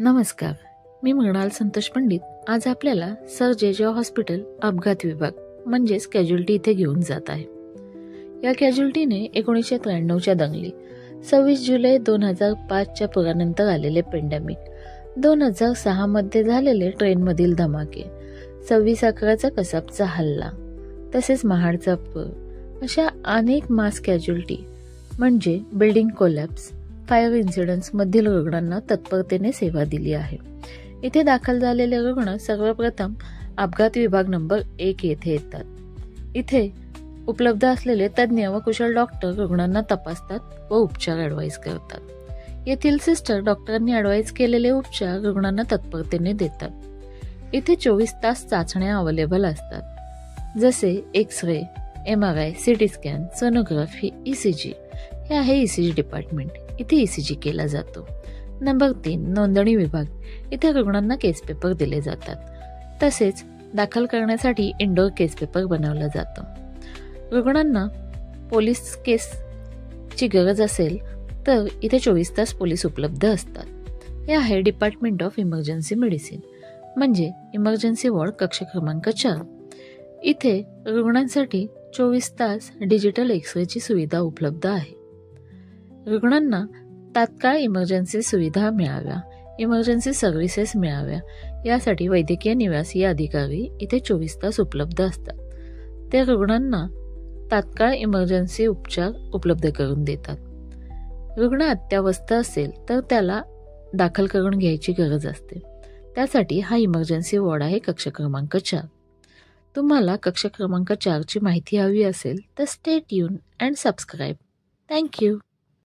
नमस्कार, मी मृणाल संतोष पंडित आज आपल्याला सर जे हॉस्पिटल अपघात विभाग म्हणजेच कॅज्युअल्टी इथे घेऊन जात आहे। या कॅज्युअल्टीने 1993च्या दंगली, 26 जुलै 2005च्या पुरानंतर आलेले पेंडेमिक, 2006 मध्ये झालेले ट्रेनमधील धमाके, 26/11चा कसबचा हल्ला, तसेच महाडचा पूर अशा अनेक मास कॅज्युअल्टी म्हणजे बिल्डिंग कोलॅप्स, फायर इन्सिडेंट्स मधील रुग्णांना तत्परतेने सेवा दिली आहे। इथे दाखल झालेले रुग्ण सर्वप्रथम अपघात विभाग नंबर 1 येथे येतात। इथे उपलब्ध असलेले तज्ञ व कुशल डॉक्टर रुग्णांना तपासतात व उपचार ॲडवाइस करतात। येथील सिस्टर डॉक्टरांनी ॲडवाइस केलेले उपचार रुग्णांना तत्परतेने देतात। इथे 24 तास चाचण्या अवेलेबल असतात, जसे X ray, MRI, CT scan, sonography, ECG। हे आहे ECG डिपार्टमेंट। इथे ECG केला जातो। नंबर 3 नोंदणी विभाग। इथे रुग्णांना केस पेपर दिले जातात, तसेच दाखल करण्यासाठी इंडोर केस पेपर बनवला जातो। रुग्णांना पोलीस केसची गरज असेल तर इथे 24 तास पोलीस उपलब्ध असतात। हे आहे डिपार्टमेंट ऑफ इमर्जन्सी मेडिसिन म्हणजे इमर्जन्सी वॉर्ड कक्ष क्रमांक 4। इथे रुग्णांसाठी 24 तास डिजिटल एक्स-रेची सुविधा उपलब्ध आहे। रुग्णांना तात्काळ इमर्जन्सी सुविधा मिळाव्या, इमर्जन्सी सर्व्हिसेस मिळाव्या यासाठी वैद्यकीय निवासी अधिकारी इथे 24 तास उपलब्ध असतात। ते रुग्णांना तात्काळ इमर्जन्सी उपचार उपलब्ध करून देतात। रुग्ण अत्यावस्थ असेल तर त्याला दाखल करून घ्यायची गरज असते, त्यासाठी हा इमर्जन्सी वॉर्ड आहे कक्ष क्रमांक 4। तुम्हाला कक्ष क्रमांक 4ची माहिती हवी असेल तर stay tune and subscribe. Thank you.